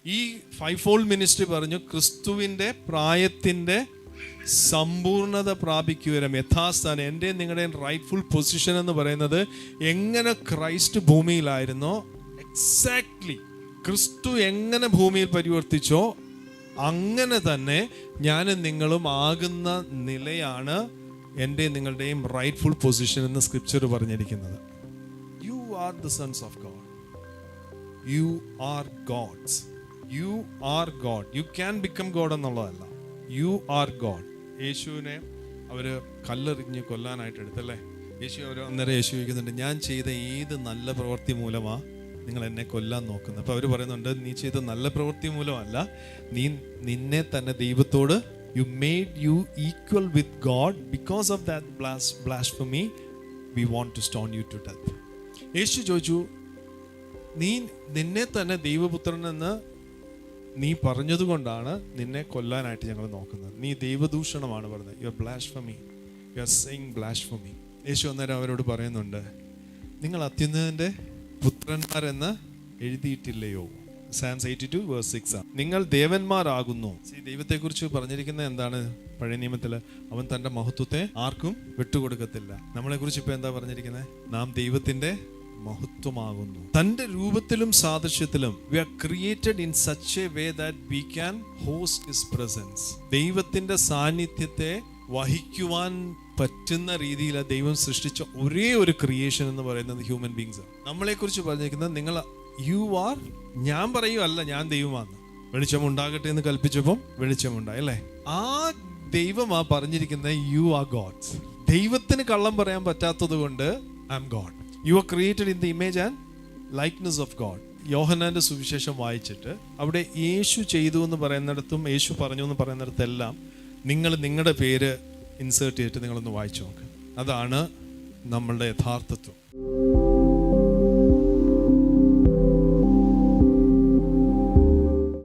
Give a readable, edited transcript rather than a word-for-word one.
ഈ 5-fold ministry പറഞ്ഞു ക്രിസ്തുവിൻ്റെ പ്രായത്തിൻ്റെ സമ്പൂർണത പ്രാപിക്കുവരും യഥാസ്ഥാനം. എൻ്റെ നിങ്ങളുടെ റൈറ്റ്ഫുൾ പൊസിഷൻ എന്ന് പറയുന്നത് എങ്ങനെ ക്രൈസ്റ്റ് ഭൂമിയിലായിരുന്നോ എക്സാക്ട്ലി ക്രിസ്തു എങ്ങനെ ഭൂമിയിൽ പരിവർത്തിച്ചോ അങ്ങനെ തന്നെ ഞാനും നിങ്ങളും ആകുന്ന നിലയാണ് എൻ്റെ നിങ്ങളുടെയും റൈറ്റ്ഫുൾ പൊസിഷൻ എന്ന് സ്ക്രിപ്ചർ പറഞ്ഞിരിക്കുന്നത്. You are the sons of God. You are gods. You are God. You can become God എന്നുള്ളതല്ല. You are God. യേശുവിനെ അവർ കല്ലെറിഞ്ഞ് കൊല്ലാനായിട്ട് എടുത്തല്ലേ. അന്നേരം യേശു ചോദിക്കുന്നുണ്ട്, ഞാൻ ചെയ്ത ഏത് നല്ല പ്രവൃത്തി മൂലമാ നിങ്ങൾ എന്നെ കൊല്ലാൻ നോക്കുന്നത്? അപ്പോൾ അവർ പറയുന്നുണ്ട്, നീ ചെയ്ത നല്ല പ്രവൃത്തി മൂലമല്ല, നീ നിന്നെ തന്നെ ദൈവത്തോട് you made you equal with God. Because of that blasphemy we want to stone you to death. Yeshu ചോദിച്ചു, നീ നിന്നെ തന്നെ ദൈവപുത്രൻ എന്ന് നീ പറഞ്ഞതുകൊണ്ടാണ് നിന്നെ കൊല്ലാനായിട്ട് ഞങ്ങൾ നോക്കുന്നത്. നീ ദൈവദൂഷണമാണ് പറഞ്ഞത്. You are blasphemy. You are saying blasphemy. Yeshu അന്നേരം അവരോട് പറയുന്നുണ്ട്, നിങ്ങൾ അത്യുന്നതന്റെ പുത്രന്മാരെന്ന് എഴുതിയിട്ടില്ലയോ? Psalms 82:6. നിങ്ങൾ ദേവന്മാരാകുന്നു. ദൈവത്തെക്കുറിച്ച് പറഞ്ഞിരിക്കുന്നത് എന്താണ്? പഴയ നിയമത്തിൽ അവൻ തൻ്റെ മഹത്വത്തെ ആർക്കും വിട്ടുകൊടുക്കത്തില്ല. നമ്മളെക്കുറിച്ച് ഇപ്പൊ എന്താ പറഞ്ഞിരിക്കുന്നത്? നാം ദൈവത്തിന്റെ മഹത്വമാകുന്നു. തൻ്റെ രൂപത്തിലും സാദൃശ്യത്തിലും we are created in such a way that we can host his presence. ദൈവത്തിന്റെ സാന്നിധ്യത്തെ വഹിക്കുവാൻ പറ്റുന്ന രീതിയിൽ ദൈവം സൃഷ്ടിച്ച ഒരേ ഒരു ക്രിയേഷൻ എന്ന് പറയുന്നത് ഹ്യൂമൻ ബീങ്സ്. നമ്മളെ കുറിച്ച് പറഞ്ഞിരിക്കുന്നത് നിങ്ങൾ യു ആർ, ഞാൻ പറയുമല്ല ഞാൻ ദൈവമാണ്. വെളിച്ചം ഉണ്ടാകട്ടെ എന്ന് കൽപ്പിച്ചപ്പോൾ വെളിച്ചമുണ്ടായി അല്ലേ? ആ ദൈവമാ പറഞ്ഞിരിക്കുന്നത് യു ആർ ഗോഡ്സ്. ദൈവത്തിന് കള്ളം പറയാൻ പറ്റാത്തത് കൊണ്ട് I am God. You are created in the image and likeness of God. യോഹന്നാന്റെ സുവിശേഷം വായിച്ചിട്ട് അവിടെ യേശു ചെയ്തു എന്ന് പറയുന്നിടത്തും യേശു പറഞ്ഞു എന്ന് പറയുന്നിടത്തെല്ലാം നിങ്ങൾ നിങ്ങളുടെ പേര് ഇൻസേർട്ട് ചെയ്തിട്ട് നിങ്ങളൊന്ന് വായിച്ചു നോക്ക്. അതാണ് നമ്മളുടെ യഥാർത്ഥത്വം.